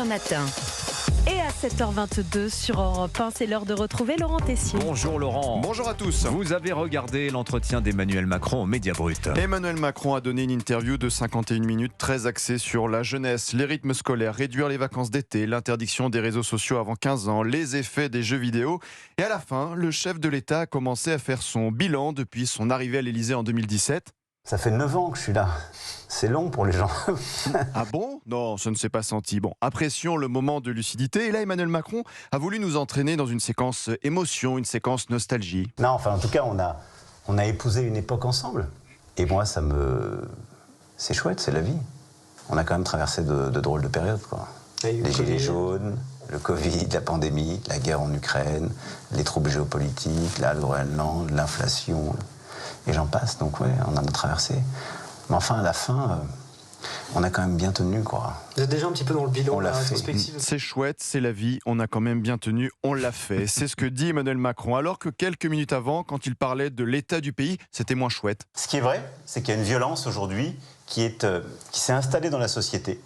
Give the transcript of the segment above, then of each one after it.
1 matin. Et à 7h22 sur Europe 1, c'est l'heure de retrouver Laurent Tessier. Bonjour Laurent. Bonjour à tous. Vous avez regardé l'entretien d'Emmanuel Macron au Média Brut. Emmanuel Macron a donné une interview de 51 minutes très axée sur la jeunesse, les rythmes scolaires, réduire les vacances d'été, l'interdiction des réseaux sociaux avant 15 ans, les effets des jeux vidéo. Et à la fin, le chef de l'État a commencé à faire son bilan depuis son arrivée à l'Élysée en 2017. Ça fait 9 ans que je suis là. C'est long pour les gens. Ah bon ? Non, ça ne s'est pas senti. Bon, apprécions le moment de lucidité. Et là, Emmanuel Macron a voulu nous entraîner dans une séquence émotion, une séquence nostalgie. Non, enfin, en tout cas, on a épousé une époque ensemble. Et moi, c'est chouette, c'est la vie. On a quand même traversé de drôles de périodes, quoi. Les gilets jaunes, le Covid, la pandémie, la guerre en Ukraine, les troubles géopolitiques, là, le Groenland, l'inflation, et j'en passe. Donc, ouais, on en a traversé. Mais enfin, à la fin, on a quand même bien tenu, quoi. Vous êtes déjà un petit peu dans le bilan, la rétrospective. C'est chouette, c'est la vie, on a quand même bien tenu, on l'a fait. C'est ce que dit Emmanuel Macron, alors que quelques minutes avant, quand il parlait de l'état du pays, c'était moins chouette. Ce qui est vrai, c'est qu'il y a une violence aujourd'hui qui s'est installée dans la société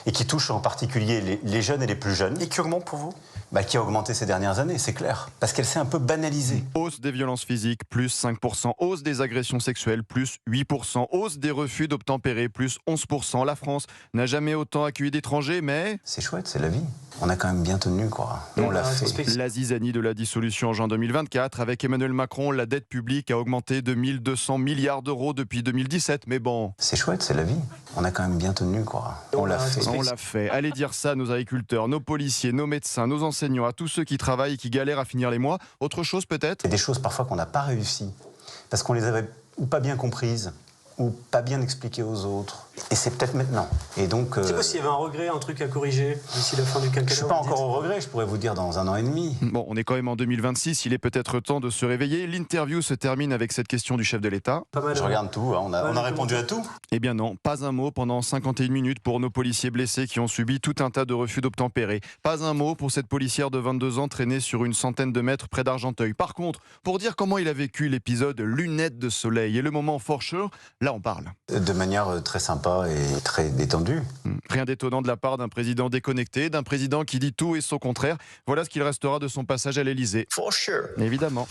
et qui touche en particulier les jeunes et les plus jeunes. Et qui augmente pour vous ? Qui a augmenté ces dernières années, c'est clair. Parce qu'elle s'est un peu banalisée. Hausse des violences physiques, plus 5%. Hausse des agressions sexuelles, plus 8%. Hausse des refus d'obtempérer, plus 11%. La France n'a jamais autant accueilli d'étrangers, mais... C'est chouette, c'est la vie. On a quand même bien tenu, quoi. On l'a fait. La zizanie de la dissolution en juin 2024. Avec Emmanuel Macron, la dette publique a augmenté de 1200 milliards d'euros depuis 2017. Mais bon... C'est chouette, c'est la vie. On a quand même bien tenu, quoi. On l'a fait. On l'a fait. Allez dire ça à nos agriculteurs, nos policiers, nos médecins, nos enseignants, à tous ceux qui travaillent et qui galèrent à finir les mois. Autre chose peut-être ? Il y a des choses parfois qu'on n'a pas réussi parce qu'on les avait ou pas bien comprises ou pas bien expliquées aux autres. Et c'est peut-être maintenant. Et donc, je sais pas s'il y avait un regret, un truc à corriger d'ici la fin du quinquennat. Je ne suis pas encore au regret, je pourrais vous dire dans 1 an et demi. Bon, on est quand même en 2026, il est peut-être temps de se réveiller. L'interview se termine avec cette question du chef de l'État. Je regarde tout, hein. On a répondu à tout. Eh bien non, pas un mot pendant 51 minutes pour nos policiers blessés qui ont subi tout un tas de refus d'obtempérer. Pas un mot pour cette policière de 22 ans traînée sur une centaine de mètres près d'Argenteuil. Par contre, pour dire comment il a vécu l'épisode lunettes de soleil et le moment forcheur, là on parle. De manière très sympa et très détendue. Rien d'étonnant de la part d'un président déconnecté, d'un président qui dit tout et son contraire. Voilà ce qu'il restera de son passage à l'Élysée. For sure. Évidemment.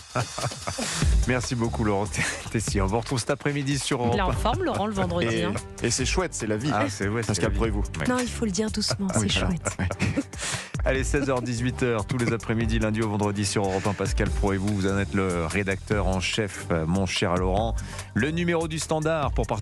Merci beaucoup Laurent Tessier. On vous retrouve cet après-midi sur Europe 1. Il est en forme, Laurent, le vendredi. Et c'est chouette, c'est la vie. Pascal, prenez-vous. Non, il faut le dire doucement, c'est chouette. Allez, 16h-18h, tous les après-midi, lundi au vendredi sur Europe 1. Pascal Pro et vous en êtes le rédacteur en chef, mon cher Laurent. Le numéro du standard pour partir.